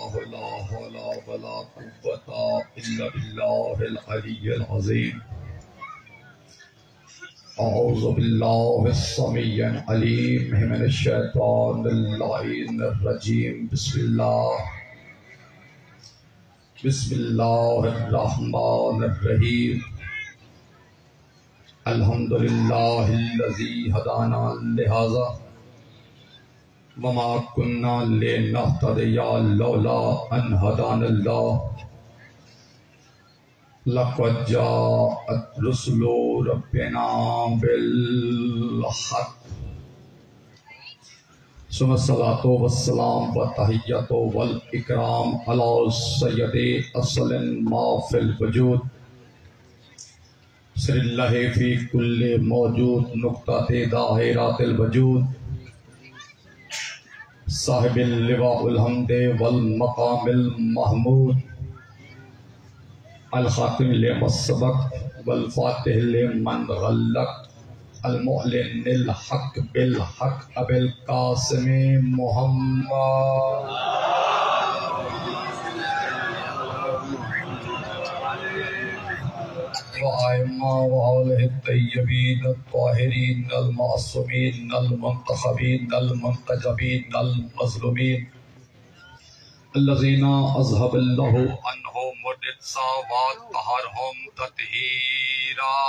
الله لا حول ولا قوة إلا بالله العلي العظيم. أعوذ بالله السميع العليم من الشيطان اللعين الرجيم. بسم الله الرحمن الرحيم. الحمد لله الذي هدانا لهذا وما كنا لنهتدي لولا أن هدانا الله. لقد جاءت رسل ربنا بالحق. ثم الصلاة والسلام والتحية والإكرام على سيد أصل ما في الوجود سر الله في كل موجود نقطة دائرات الوجود صاحب اللواء الحمد والمقام المحمود الخاتم لما سبق والفاتح لمن غلق المعلن الحق بالحق ابو القاسم محمد وآئمہ وآلہ الطیبین الطاہرین المعصومین المنتخبین المنتجبین المظلومین الذین اذهب اللہ عنہم الرجس وطہرہم تطہیرا.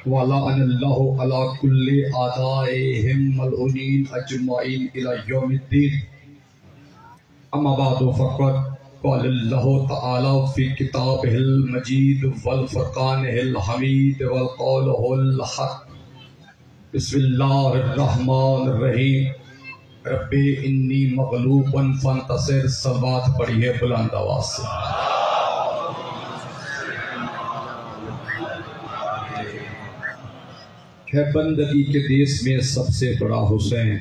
وَلَعَنَ اللَّهُ عَلَى كُلِّ أَعْدَائِهِمْ مَلْعُونِينَ أَجْمَعِينَ إِلَى يَوْمِ الدِّينِ. اما بعد فقد قال الله تعالى في كتابه المجيد والفرقانه الحميد والقوله الحق. بسم الله الرحمن الرحيم. رب انی مغلوب فانتصر. صلوات پڑھیے بلند آواز سے. ہے بندگی کے دیس میں سب سے بڑا حسین.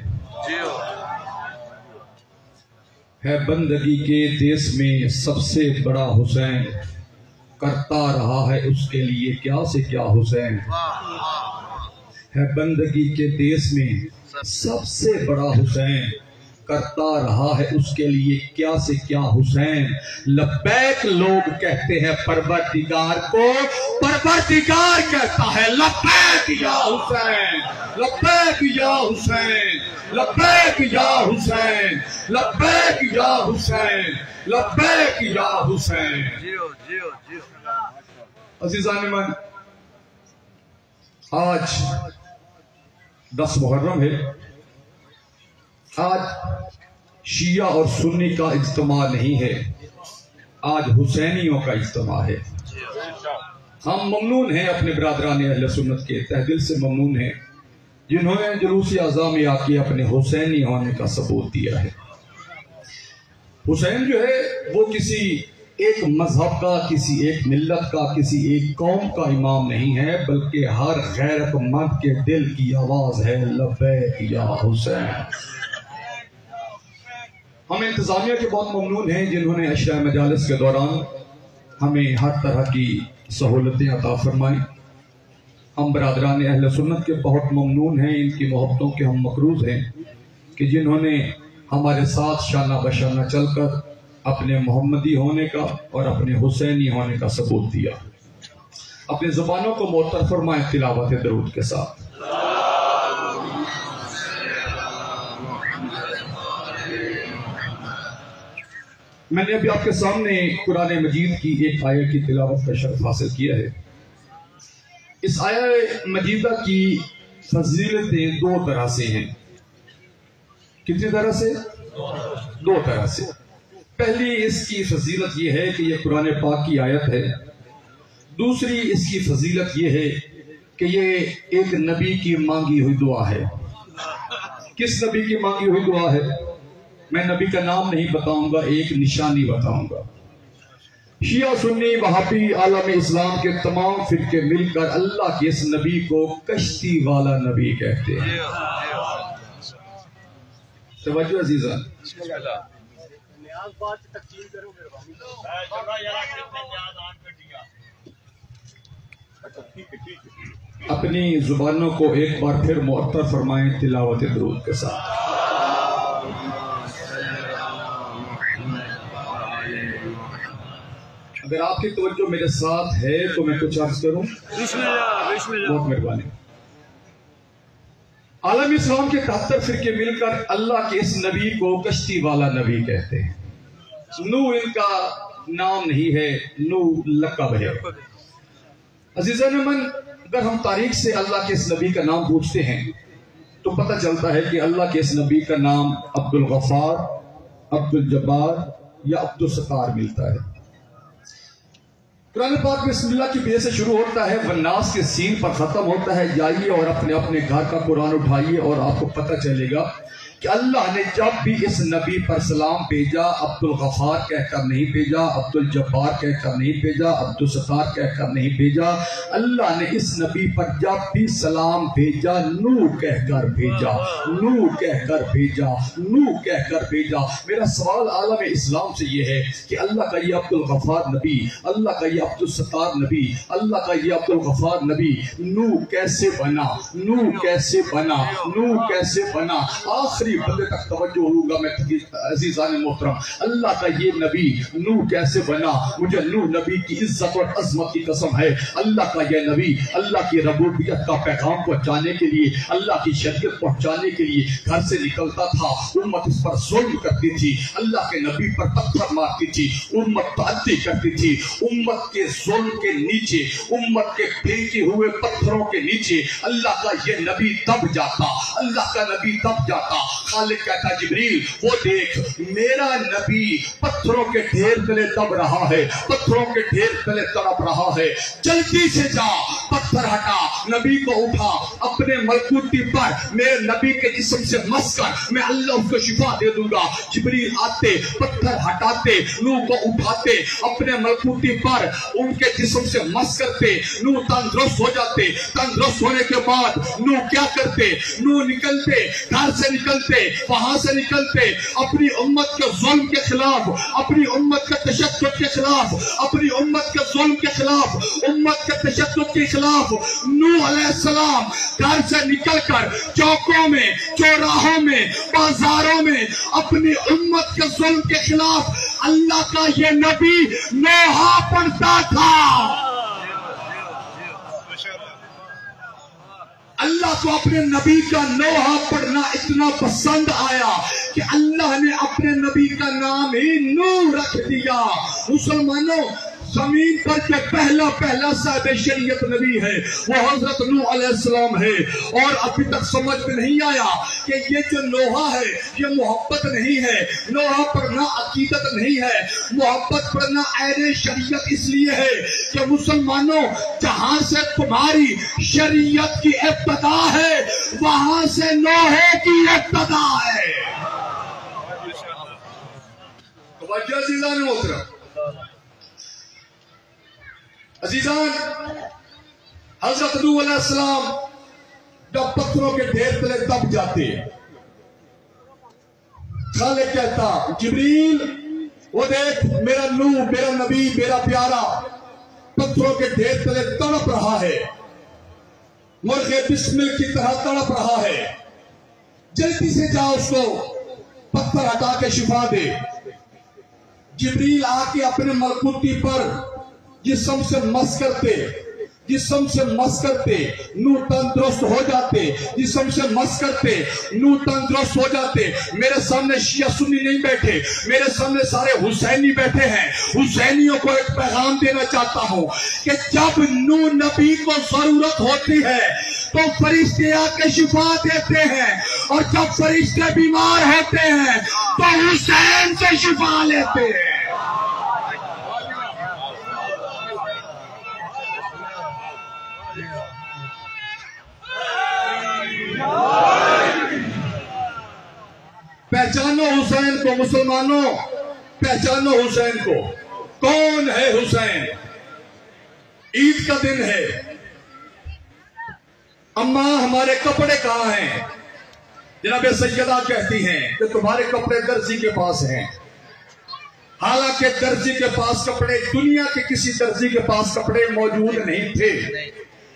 ہے بندگی کے دیس میں سب سے بڑا حسین. کرتا رہا ہے اس کے لیے کیا سے کیا حسین. ہے بندگی کے دیس میں سب سے بڑا حسین. کرتا رہا ہے اس کے لیے کیا سے کیا حسین. لبیک لوگ کہتے ہیں پروردگار کو، پروردگار کہتا ہے لبیک یا حسین، لبیک یا حسین، لبیک یا حسین، لبیک یا حسین، لبیک یا حسین. عزیزان من، آج 10 محرم ہے. آج شیعہ اور سنی کا اجتماع نہیں ہے، آج حسینیوں کا اجتماع ہے. ہم ممنون ہیں اپنے برادران اہل سنت کے، تہ دل سے ممنون ہیں جنہوں نے جلوس اعزاء میں آ کے اپنے حسینی ہونے کا ثبوت دیا ہے. حسین جو ہے وہ کسی ایک مذہب کا، کسی ایک ملت کا، کسی ایک قوم کا امام نہیں ہے، بلکہ ہر غیرت مند کے دل کی آواز ہے لبیک یا حسین. ہم انتظامیہ کے بہت ممنون ہیں جنہوں نے عشاء مجالس کے دوران ہمیں ہر طرح کی سہولتیں عطا فرمائیں. ہم برادران اہل سنت کے بہت ممنون ہیں، ان کی محبتوں کے ہم مقروض ہیں کہ جنہوں نے ہمارے ساتھ شانہ بشانہ چل کر اپنے محمدی ہونے کا اور اپنے حسینی ہونے کا ثبوت دیا. اپنے زبانوں کو معطر فرمائیں تلاوت درود کے ساتھ. میں نے ابھی آپ کے سامنے قرآن مجید کی ایک آیت کی تلاوت کا شرف حاصل کیا ہے. اس آیت مجیدہ کی فضیلتیں 2 طرح سے ہیں. کتنی طرح سے؟ 2 طرح سے. پہلی اس کی فضیلت یہ ہے کہ یہ قرآن پاک کی آیت ہے. دوسری اس کی فضیلت یہ ہے کہ یہ ایک نبی کی مانگی ہوئی دعا ہے. کس نبی کی مانگی ہوئی دعا ہے؟ میں نبی کا نام نہیں بتاؤں گا، ایک نشانی بتاؤں گا. شیعہ سنی وہابی عالم اسلام کے تمام فرقے مل کر اللہ کے اس نبی کو کشتی والا نبی کہتے ہیں. توجہ عزیزان. اپنی زبانوں کو ایک بار پھر معطر فرمائیں تلاوت درود کے ساتھ۔ اگر آپ کی توجہ میرے ساتھ ہے تو میں کچھ عرض کروں؟ بسم اللہ۔ بہت مہربانی۔ عالم اسلام کے 73 فرقے مل کر اللہ کے اس نبی کو کشتی والا نبی کہتے ہیں۔ نوح ان کا نام نہیں ہے، نوح لقب ہے۔ عزیزان من، اگر ہم تاریخ سے اللہ کے اس نبی کا نام پوچھتے ہیں تو پتہ چلتا ہے کہ اللہ کے اس نبی کا نام عبد الغفار، عبد الجبار یا عبد الستار ملتا ہے۔ قرآن پاک بسم اللہ کی بے سے شروع ہوتا ہے، والناس کے سین پر ختم ہوتا ہے۔ جائیے اور اپنے اپنے گھر کا قرآن اٹھائیے اور آپ کو پتہ چلے گا کہ اللہ نے جب بھی اس نبی پر سلام بھیجا، عبد الغفار کہہ کر نہیں بھیجا، عبد الجبار کہہ کر نہیں بھیجا، عبد الستار کہہ کر نہیں بھیجا۔ اللہ نے اس نبی پر جب بھی سلام بھیجا نوح کہہ کر بھیجا، نوح کہہ کر بھیجا، نوح کہہ کر بھیجا۔ میرا سوال عالم اسلام سے یہ ہے کہ اللہ کا یہ عبد الغفار نبی، اللہ کا یہ عبد الستار نبی، اللہ کا یہ عبد الغفار نبی نوح کیسے بنا؟ نوح کیسے بنا؟ نوح کیسے بنا؟ آخری بندے تک توجہ ہوں گا میں عزیزان محترم۔ اللہ کا یہ نبی نوح کیسے بنا؟ مجھے نوح نبی کی عزت اور عظمت کی قسم ہے۔ اللہ کا یہ نبی اللہ کی ربوبیت کا پیغام پہنچانے کے لیے، اللہ کی شریعت پہنچانے کے لیے گھر سے نکلتا تھا، امت اس پر ظلم کرتی تھی، اللہ کے نبی پر پتھر مارتی تھی، امت تعدی کرتی تھی، امت کے ظلم کے نیچے، امت کے پھینکے ہوئے پتھروں کے نیچے اللہ کا یہ نبی دب جاتا، اللہ کا نبی دب جاتا۔ خالق کہتا جبریل وہ دیکھ میرا نبی پتھروں کے ڈھیر تلے دب رہا ہے، پتھروں کے ڈھیر تلے تڑپ رہا ہے، جلدی سے جا پتھر ہٹا، نبی کو اٹھا، اپنے ملکوتی پر میرے نبی کے جسم سے مس کر، میں اللہ اس کو شفا دے دوں گا۔ جبریل آتے، پتھر ہٹاتے، نوح کو اٹھاتے، اپنے ملکوتی پر ان کے جسم سے مس کرتے، نوح تندرست ہو جاتے۔ تندرست ہونے کے بعد نوح کیا کرتے؟ نوح نکلتے، گھر سے نکلتے، وہاں سے نکلتے، اپنی امت کے ظلم کے خلاف، اپنی امت کے تشدد کے خلاف، اپنی امت کے ظلم کے خلاف، امت کے تشدد کے خلاف نوح علیہ السلام گھر سے نکل کر چوکوں میں، چوراہوں میں، بازاروں میں اپنی امت کے ظلم کے خلاف اللہ کا یہ نبی نوحہ پڑھتا تھا۔ اللہ کو اپنے نبی کا نوحہ پڑھنا اتنا پسند آیا کہ اللہ نے اپنے نبی کا نام ہی نوح رکھ دیا۔ مسلمانوں، زمین پر کے پہلا صاحب شریعت نبی ہے وہ حضرت نوح علیہ السلام ہے، اور ابھی تک سمجھ میں نہیں آیا کہ یہ جو نوحہ ہے یہ محبت نہیں ہے، نوحہ پڑھنا عقیدت نہیں ہے، محبت پڑھنا عین شریعت اس لیے ہے کہ مسلمانوں جہاں سے تمہاری شریعت کی ابتدا ہے وہاں سے نوحے کی ابتدا ہے۔ توجہ عزیزان محترم، عزیزان، حضرت نوح علیہ السلام جب پتھروں کے ڈھیر تلے دب جاتے، خالق کہتا جبریل وہ دیکھ میرا نوح، میرا نبی، میرا پیارا پتھروں کے ڈھیر تلے تڑپ رہا ہے، مرغ بسمل کی طرح تڑپ رہا ہے، جلدی سے جا اس کو پتھر ہٹا کے شفا دے۔ جبریل آ کے اپنے ملکوتی پر جسم سے مس کرتے، جسم سے مس کرتے، نوح تندرست ہو جاتے، جسم سے مس کرتے، نوح تندرست ہو جاتے۔ میرے سامنے شیعہ سنی نہیں بیٹھے، میرے سامنے سارے حسینی بیٹھے ہیں۔ حسینیوں کو ایک پیغام دینا چاہتا ہوں کہ جب نوح نبی کو ضرورت ہوتی ہے تو فرشتے آ کے شفا دیتے ہیں، اور جب فرشتے بیمار ہوتے ہیں تو حسین سے شفا لیتے ہیں۔ پہچانو حسین کو مسلمانوں، پہچانو حسین کو۔ کون ہے حسین؟ عید کا دن ہے، اماں ہمارے کپڑے کہاں ہیں؟ جناب سیدہ کہتی ہیں کہ تمہارے کپڑے درزی کے پاس ہیں، حالانکہ درزی کے پاس کپڑے، دنیا کے کسی درزی کے پاس کپڑے موجود نہیں تھے،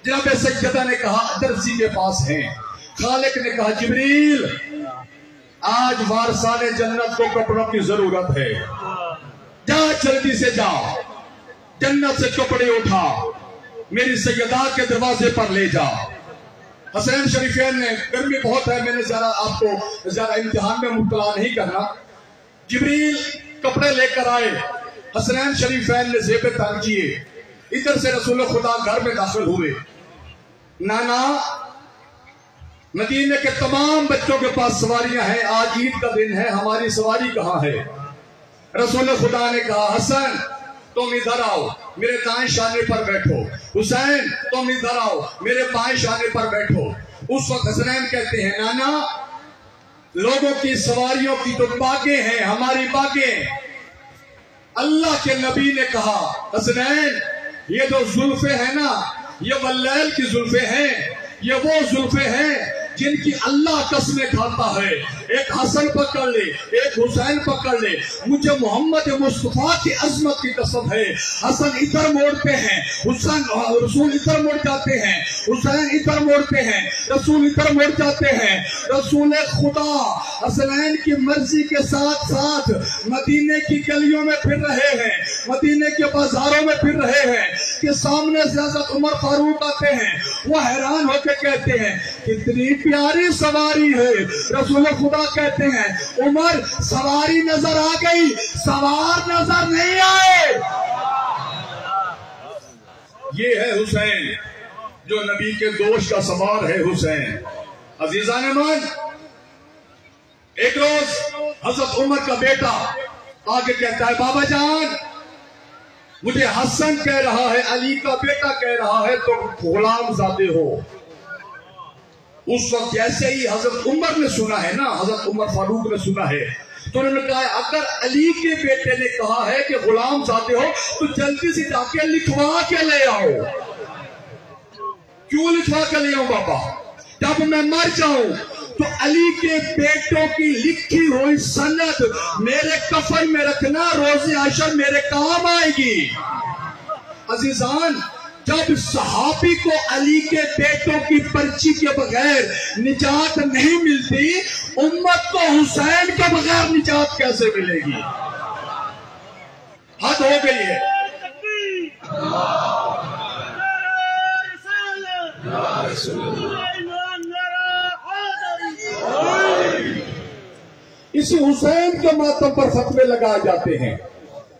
جناب سیدہ نے کہا درزی کے پاس ہیں. خالق نے کہا جبریل آج وارثان جنت کو کپڑوں کی ضرورت ہے، جا جلدی سے جا جنت سے کپڑے اٹھا میری سیدہ کے دروازے پر لے جا. حسین شریفین نے گرمی بہت ہے، میں نے آپ کو زیادہ امتحان میں مبتلا نہیں کرنا. جبریل کپڑے لے کر آئے، حسین شریفین نے زیب تن کیے. ادھر سے رسول خدا گھر میں داخل ہوئے. نانا مدینے کے تمام بچوں کے پاس سواریاں ہیں، آج عید کا دن ہے، ہماری سواری کہاں ہے؟ رسول خدا نے کہا حسن تم ادھر آؤ میرے دائیں شانے پر بیٹھو، حسین تم ادھر آؤ میرے بائیں شانے پر بیٹھو. اس وقت حسنین کہتے ہیں نانا لوگوں کی سواریوں کی تو باغیں ہیں، ہماری باغیں. اللہ کے نبی نے کہا حسنین یہ جو زلفیں ہیں نا یہ واللیل کی زلفیں ہیں، یہ وہ زلفیں ہیں جن کی اللہ قسمیں کھاتا ہے. ایک حسن پکڑ لے ایک حسین پکڑ لے، مجھے محمد مصطفیٰ کی عظمت کی قسم ہے. حسن ادھر موڑتے ہیں، حسین رسول ادھر موڑ جاتے ہیں، حسین ادھر موڑتے ہیں، رسول ادھر موڑ جاتے ہیں. رسول خدا حسنین کی مرضی کے ساتھ ساتھ مدینے کی گلیوں میں پھر رہے ہیں، مدینے کے بازاروں میں پھر رہے ہیں کہ سامنے سے حضرت عمر فاروق آتے ہیں. وہ حیران ہو کے کہتے ہیں کتنی پیاری سواری ہے. رسول خدا کہتے ہیں عمر سواری نظر آ گئی، سوار نظر نہیں آئے. یہ ہے حسین جو نبی کے دوست کا سوار ہے. حسین عزیزان من، ایک روز حضرت عمر کا بیٹا آگے کہتا ہے بابا جان مجھے حسن کہہ رہا ہے، علی کا بیٹا کہہ رہا ہے، تو غلام زادے ہو. اس وقت جیسے ہی حضرت عمر نے سنا ہے نا، حضرت عمر فاروق نے سنا ہے، تو انہوں نے کہا اگر علی کے بیٹے نے کہا ہے کہ غلام زادے ہو تو جلدی سے جا کے لکھوا کے لے آؤ. کیوں لکھوا کے لے آؤں بابا؟ جب میں مر جاؤں تو علی کے بیٹوں کی لکھی ہوئی سند میرے کفن میں رکھنا، روز حشر میرے کام آئے گی. عزیزان جب صحابی کو علی کے بیٹوں کی پرچی کے بغیر نجات نہیں ملتی، امت کو حسین کے بغیر نجات کیسے ملے گی؟ حد ہو گئی ہے. اسی حسین کے ماتم پر فتوے لگائے جاتے ہیں.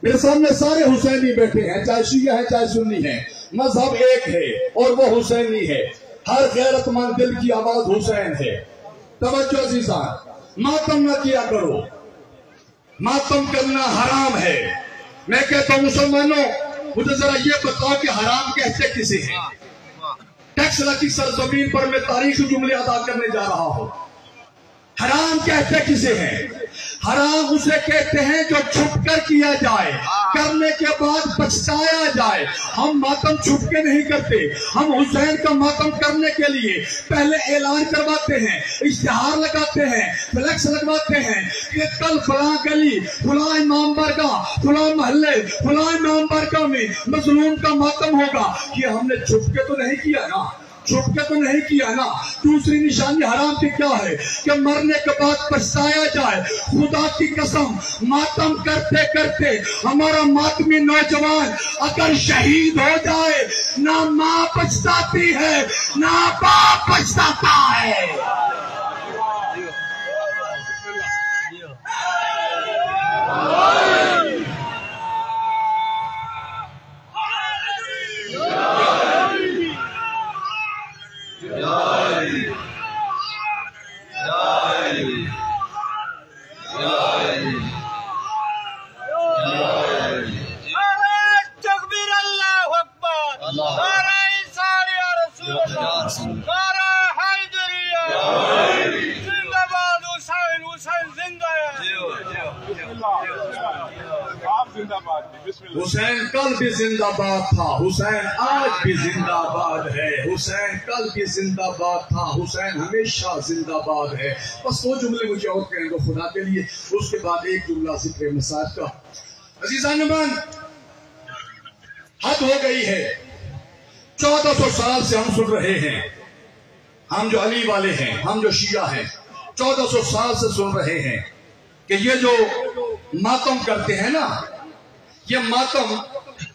میرے سامنے سارے حسینی بیٹھے ہیں، چاہے شیعہ ہیں چاہے سنی ہیں، مذہب ایک ہے اور وہ حسینی ہے. ہر غیرت مند دل کی آواز حسین ہے. توجہ عزیزان، ماتم نہ کیا کرو، ماتم کرنا حرام ہے. میں کہتا ہوں مسلمانوں مجھے ذرا یہ بتاؤ کہ حرام کہتے کسے ہیں؟ ٹیکس لگی سرزمین پر میں تاریخی جملے ادا کرنے جا رہا ہوں. حرام کہتے کسے ہیں؟ حرام اسے کہتے ہیں جو چھپ کر کیا جائے، کرنے کے بعد پچھتایا جائے. ہم ماتم چھپ کے نہیں کرتے، ہم حسین کا ماتم کرنے کے لیے پہلے اعلان کرواتے ہیں، اشتہار لگاتے ہیں، فلیکس لگواتے ہیں کہ کل فلاں گلی، فلاں امام بارگاہ، فلاں محلے، فلاں امام بارگاہ میں مظلوم کا ماتم ہوگا. یہ ہم نے چھپ کے تو نہیں کیا نا، چھپ کے تو نہیں کیا نا. دوسری نشانی حرام کی کیا ہے کہ مرنے کے بعد پچھتایا جائے. خدا کی قسم ماتم کرتے کرتے ہمارا ماتمی نوجوان اگر شہید ہو جائے، نہ ماں پچھتاتی ہے نہ باپ پچھتاتا ہے. حسین کل بھی زندہ باد تھا، حسین آج بھی زندہ باد ہے. حسین کل بھی زندہ باد تھا، حسین ہمیشہ زندہ باد ہے. بس دو جملے مجھے اور کہیں گے خدا کے لیے، اس کے بعد ایک جملہ ذکر مصائب کا. عزیزان من، حد ہو گئی ہے. 1400 سال سے ہم سن رہے ہیں، ہم جو علی والے ہیں، ہم جو شیعہ ہیں، 1400 سال سے سن رہے ہیں کہ یہ جو ماتم کرتے ہیں نا، یہ ماتم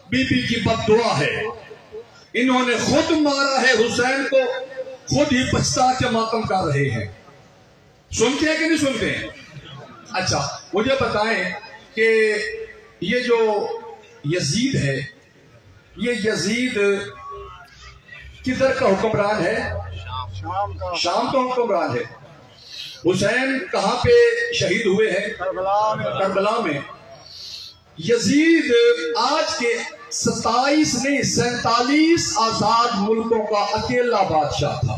بی بی کی بد دعا ہے، انہوں نے خود مارا ہے حسین کو، خود ہی پچھتا کے ماتم کر رہے ہیں۔ سنتے ہیں کہ نہیں سنتے ہیں؟ اچھا مجھے بتائیں کہ یہ جو یزید ہے، یہ یزید کدھر کا حکمران ہے؟ شام کا حکمران ہے۔ حسین کہاں پہ شہید ہوئے ہیں؟ کربلا میں۔ یزید آج کے 27 نہیں 47 آزاد ملکوں کا اکیلا بادشاہ تھا۔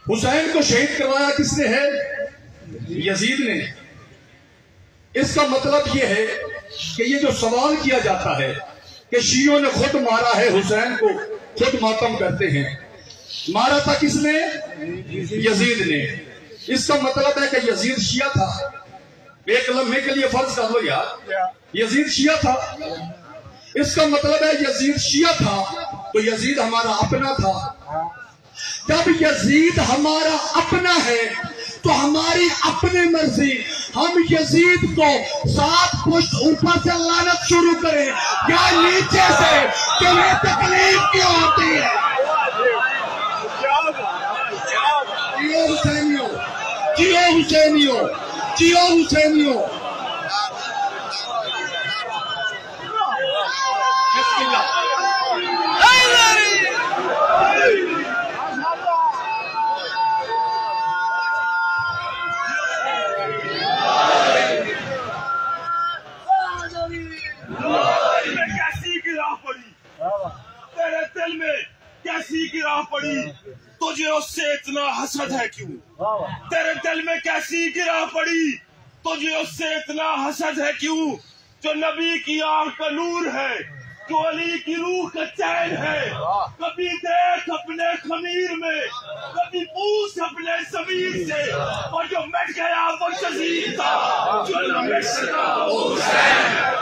حسین کو شہید کروایا کس نے ہے؟ یزید نے۔ اس کا مطلب یہ ہے کہ یہ جو سوال کیا جاتا ہے کہ شیعوں نے خود مارا ہے حسین کو، خود ماتم کرتے ہیں، مارا تھا کس نے؟ یزید نے۔ اس کا مطلب ہے کہ یزید شیعہ تھا۔ ایک لمحے کے لیے فرض کر لو یار، یزید شیعہ تھا۔ اس کا مطلب ہے یزید شیعہ تھا تو یزید ہمارا اپنا تھا۔ جب یزید ہمارا اپنا ہے تو ہماری اپنی مرضی، ہم یزید کو 7 پشت اوپر سے لعنت شروع کریں یا نیچے سے، تمہیں تکلیف کیوں ہوتی ہے؟ کیوں حسینیوں، کیوں حسینیوں، کیوں حسینیوں؟ بسم اللہ۔ تیرے دل میں کیسی گراہ پڑی، تجھے اس سے اتنا حسد ہے کیوں؟ تیرے دل میں کیسی گراہ پڑی، تجھے اس سے اتنا حسد ہے کیوں؟ جو نبی کی آنکھ کا نور ہے، جو علی کی روح کا چین ہے، کبھی دیکھ اپنے خمیر میں، کبھی پوچھ اپنے ضمیر سے، اور جو مٹ گیا وہ شہید تھا، جو نہ مٹ سکا وہ حسین۔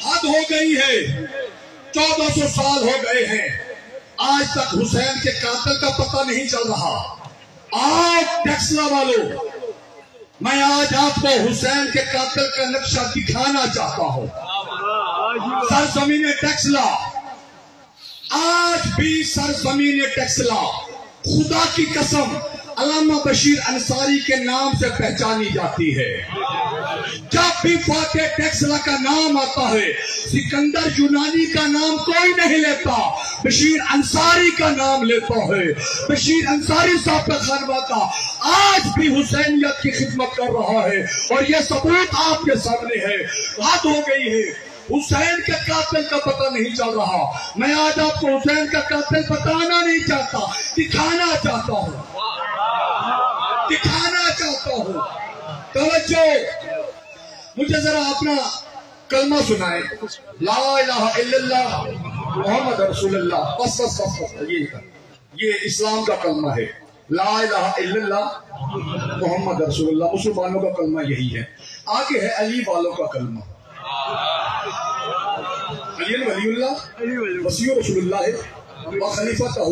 حد ہو گئی ہے، 1400 سال ہو گئے ہیں، آج تک حسین کے قاتل کا پتہ نہیں چل رہا۔ آپ ٹیکسلا والوں، میں آج آپ کو حسین کے قاتل کا نقشہ دکھانا چاہتا ہوں۔ سرزمین ٹیکسلا، آج بھی سرزمین ٹیکسلا خدا کی قسم علامہ بشیر انصاری کے نام سے پہچانی جاتی ہے۔ جب بھی فاتح ٹیکسلا کا نام آتا ہے، سکندر یونانی کا نام کوئی نہیں لیتا، بشیر انصاری کا نام لیتا ہے۔ بشیر انصاری صاحب کا خانوادہ آج بھی حسینیت کی خدمت کر رہا ہے، اور یہ ثبوت آپ کے سامنے ہے۔ حد ہو گئی ہے، حسین کے قاتل کا پتہ نہیں چل رہا۔ میں آج آپ کو حسین کا قاتل بتانا نہیں چاہتا، دکھانا چاہتا ہوں، دکھانا چاہتا ہوں۔ توجہ، مجھے ذرا اپنا کلمہ سنائے، لا الہ الا اللہ محمد رسول اللہ۔ بس بس بس بس، یہ اسلام کا کلمہ ہے، لا الہ الا اللہ محمد رسول اللہ۔ مسلمانوں کا کلمہ یہی ہے۔ آگے ہے علی والوں کا کلمہ، علی ولی اللہ وصی رسول اللہ وخلیفتہ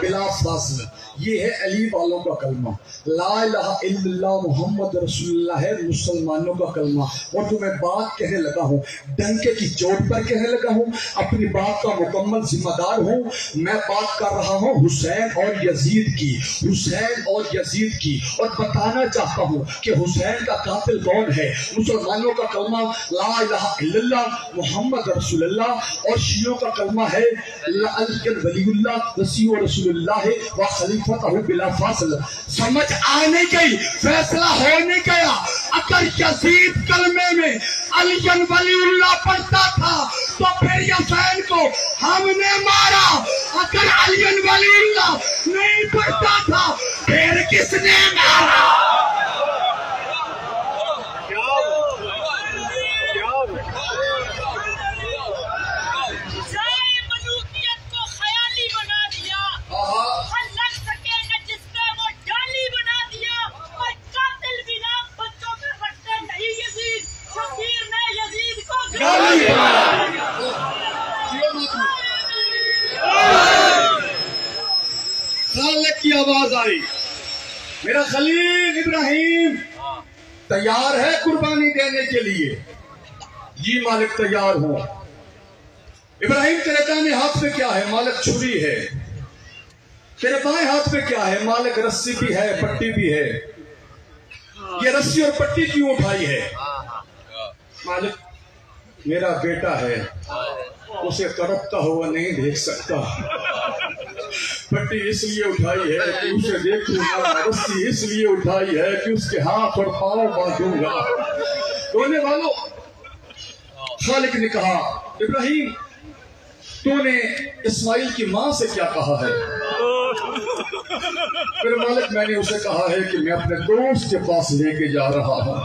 بلا فاصلہ، یہ ہے علی والوں کا کلمہ۔ لا الہ الا اللہ محمد رسول اللہ ہے مسلمانوں کا کلمہ۔ اور جو میں بات کہنے لگا ہوں، ڈنکے کی چوٹ پر کہنے لگا ہوں، اپنی بات کا مکمل ذمہ دار ہوں۔ میں بات کر رہا ہوں حسین اور یزید کی، حسین اور یزید کی، اور بتانا چاہتا ہوں کہ حسین کا قاتل کون ہے۔ مسلمانوں کا کلمہ لا الہ الا اللہ محمد رسول اللہ، اور شیعوں کا کلمہ ہے ولی اللہ وصی رسول اللہ و خلیفتہ بلا فاصلہ۔ سمجھ آنے گئی، فیصلہ ہونے گیا۔ اگر یزید کلمے میں علی ولی اللہ پڑھتا تھا تو پھر حسین کو ہم نے مارا، اگر علی ولی اللہ نہیں پڑھتا تھا پھر کس نے مارا؟ ہماری. میرا خلیل ابراہیم تیار ہے قربانی دینے کے لیے. جی مالک تیار ہو. ابراہیم تیرے دائیں ہاتھ میں کیا ہے؟ مالک چھری ہے. تیرے بائیں ہاتھ میں کیا ہے؟ مالک رسی بھی ہے پٹی بھی ہے. یہ رسی اور پٹی کیوں اٹھائی ہے؟ مالک میرا بیٹا ہے، اسے تڑپتا ہوا نہیں دیکھ سکتا. پٹی اس لیے اٹھائی ہے کہ اسے دیکھوں گا، رسی اس لیے اٹھائی ہے کہ اس کے ہاتھ اور پاؤں باندھوں گا. رونے والوں، خالق نے کہا ابراہیم تو نے اسماعیل کی ماں سے کیا کہا ہے؟ پھر مالک میں نے اسے کہا ہے کہ میں اپنے دوست کے پاس لے کے جا رہا ہوں.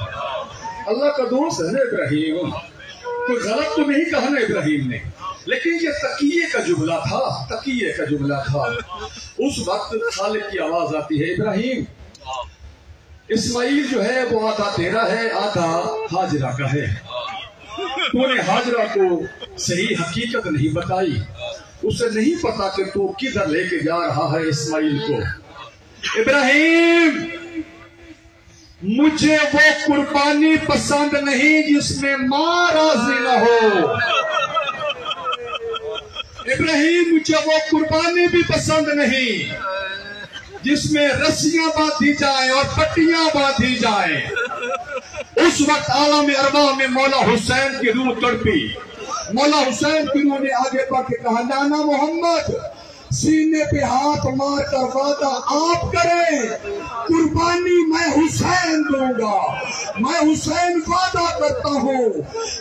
اللہ کا دوست ہے نا ابراہیم، کوئی غلط تو نہیں کہا نا ابراہیم نے، لیکن یہ تقیے کا جملہ تھا، تقیے کا جملہ تھا. اس وقت خالق کی آواز آتی ہے ابراہیم اسماعیل جو ہے وہ آدھا تیرا ہے آدھا ہاجرہ کا ہے. تو نے ہاجرہ کو صحیح حقیقت نہیں بتائی، اسے نہیں پتا کہ تو کدھر لے کے جا رہا ہے اسماعیل کو. ابراہیم مجھے وہ قربانی پسند نہیں جس میں ماں راضی نہ ہو. ابراہیم مجھے وہ قربانی بھی پسند نہیں جس میں رسیاں باندھی جائیں اور پٹیاں باندھی جائیں. اس وقت عالم ارواح میں مولا حسین کی روح تڑپی. مولا حسین کی روح نے آگے بڑھ کے کہا نانا محمد سینے پہ ہاتھ مار کر وعدہ آپ کریں، قربانی میں حسین دوں گا. میں حسین وعدہ کرتا ہوں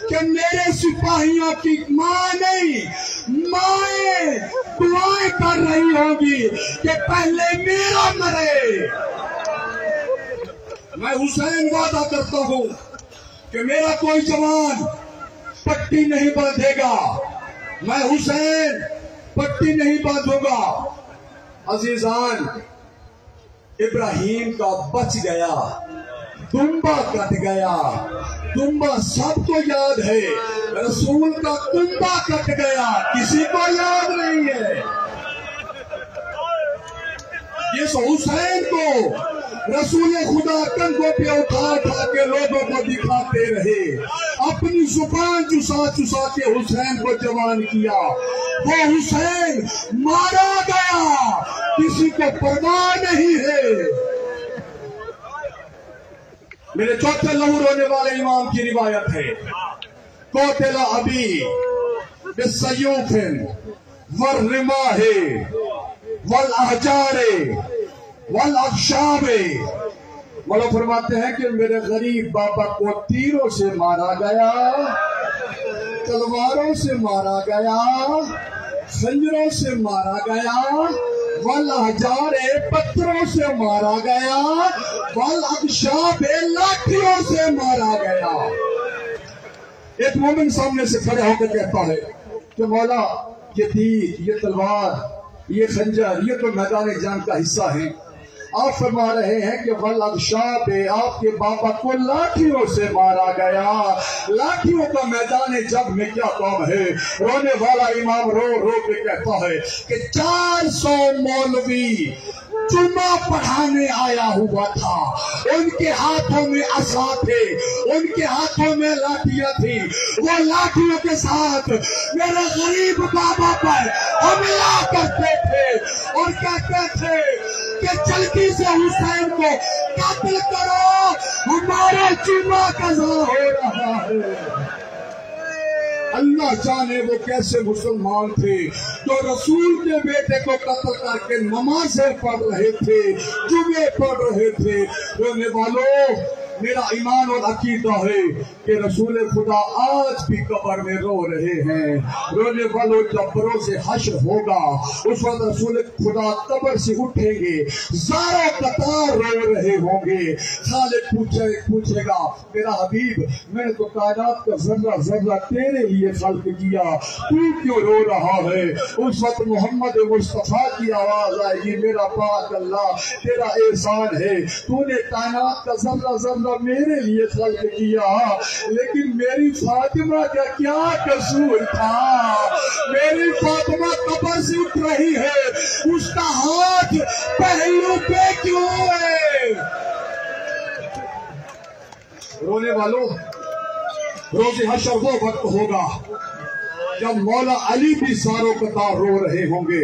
کہ میرے سپاہیوں کی ماں نہیں مائیں دعائیں کر رہی ہوں گی کہ پہلے میرا مرے. میں حسین وعدہ کرتا ہوں کہ میرا کوئی جوان پٹی نہیں باندھے گا، میں حسین پٹی نہیں باندھوں گا. عزیزان ابراہیم کا بچ گیا، دمبا کٹ گیا. دمبا سب کو یاد ہے، رسول کا دمبا کٹ گیا کسی کو یاد نہیں ہے. یہ حسین کو رسول خدا کندھوں پہ اٹھا کے لوگوں کو دکھاتے رہے، اپنی زبان چسا چسا کے حسین کو جوان کیا. وہ حسین مارا گیا، کسی کو پرواہ نہیں ہے. میرے چوتھے لہو رونے والے امام کی روایت ہے قتل ابی بالسیوف والرماح والاحجار والاخشاب. مولا فرماتے ہیں کہ میرے غریب بابا کو تیروں سے مارا گیا، تلواروں سے مارا گیا، خنجروں سے مارا گیا، والاحجار پتھروں سے مارا گیا، والاخشاب لاٹھیوں سے مارا گیا. ایک مومن سامنے سے کھڑے ہو کے کہتا ہے کہ مولا یہ تیر، یہ تلوار، یہ خنجر، یہ تو میدان جنگ کا حصہ ہے. آپ فرما رہے ہیں کہ والاخشاب آپ کے بابا کو لاٹھیوں سے مارا گیا. لاٹھیوں کا میدان جنگ میں کیا کام ہے؟ رونے والا امام رو رو کے کہتا ہے کہ 400 مولوی جمعہ پڑھانے آیا ہوا تھا، ان کے ہاتھوں میں عصا تھے، ان کے ہاتھوں میں لاٹھیاں تھی. وہ لاٹھیوں کے ساتھ میرے غریب بابا پر حملہ کرتے تھے اور کہتے تھے کہ جلدی سے حسین کو قتل کرو، ہمارا جمعہ قضا ہو رہا ہے. اللہ جانے وہ کیسے مسلمان تھے جو رسول کے بیٹے کو قتل کر کے نمازیں پڑھ رہے تھے، جمعے پڑھ رہے تھے. رونے والوں میرا ایمان اور عقیدہ ہے کہ رسول خدا آج بھی قبر میں رو رہے ہیں. رونے والوں جب بروز حشر ہوگا اس وقت رسول خدا قبر سے اٹھیں گے، زاروں قطار رو رہے ہوں گے. خالق پوچھے گا میرا حبیب میں نے تو کائنات کا ذرہ ذرہ تیرے لیے خلق کیا، تو کیوں رو رہا ہے؟ اس وقت محمد مصطفیٰ کی آواز آئے گی میرا پاک اللہ تیرا احسان ہے، تو نے کائنات کا ذرہ ذرہ مولا میرے لیے خلق کیا، لیکن میری فاطمہ کا کیا قصور تھا؟ میری فاطمہ قبر سے اٹھ رہی ہے، اس کا ہاتھ پہلو پہ کیوں ہے؟ رونے والوں، روز حشر وہ وقت ہوگا جب مولا علی بھی ساروں قطار رو رہے ہوں گے۔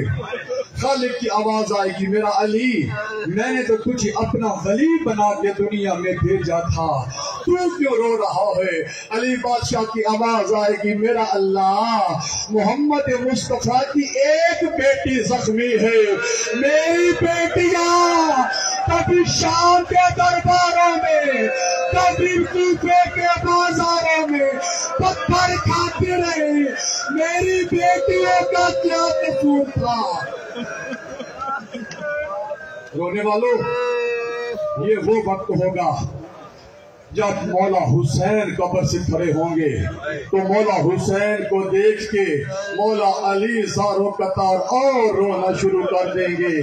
خالق کی آواز آئے گی، میرا علی، میں نے تو تجھے اپنا ولی بنا کے دنیا میں بھیجا تھا، تو کیوں رو رہا ہے؟ علی بادشاہ کی آواز آئے گی، میرا اللہ، محمد مصطفیٰ کی ایک بیٹی زخمی ہے، میری بیٹیاں کبھی شام کے درباروں میں، کبھی کوفے کے بازاروں میں پتھر کھاتی رہی، میری بیٹیوں کا کیا قصور تھا؟ رونے والوں، یہ وہ وقت ہوگا جب مولا حسین قبر سے کھڑے ہوں گے تو مولا حسین کو دیکھ کے مولا علی زاروں قطار اور رونا شروع کر دیں گے۔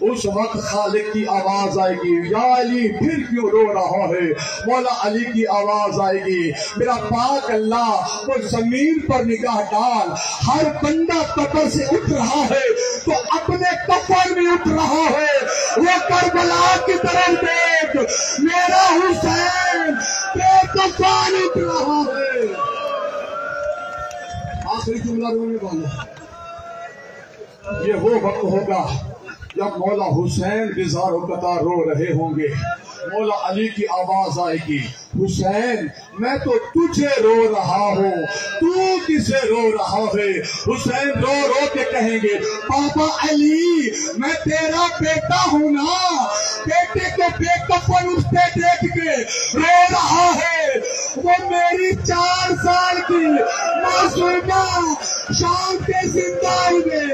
اس وقت خالق کی آواز آئے گی، یا علی پھر کیوں رو رہا ہے؟ مولا علی کی آواز آئے گی، میرا پاک اللہ، وہ زمین پر نگاہ ڈال، ہر بندہ قبر سے اٹھ رہا ہے تو اپنے کفن میں اٹھ رہا ہے، وہ کربلا کی طرف دیکھ، میرا حسین بے کفن اٹھ رہا ہے۔ آخری جملہ رونے والا، یہ وہ وقت ہوگا جب مولا حسین بھی زاروں قطار رو رہے ہوں گے، مولا علی کی آواز آئے گی، حسین میں تو تجھے رو رہا ہوں، تو کسے رو رہا ہے؟ حسین رو رو کے کہیں گے، پاپا علی میں تیرا بیٹا ہوں نا، بیٹے کو بے کفن اٹھتے دیکھ کے رو رہا ہے، وہ میری 4 سال کی معصومہ شام کے زندان میں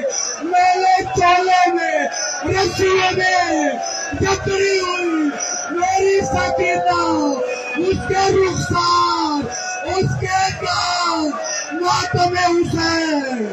میرے چولے میں رسیے میں جکڑی ہوئی میری سکینہ، اس کے رخسار، اس کے کام، ماتم حسین۔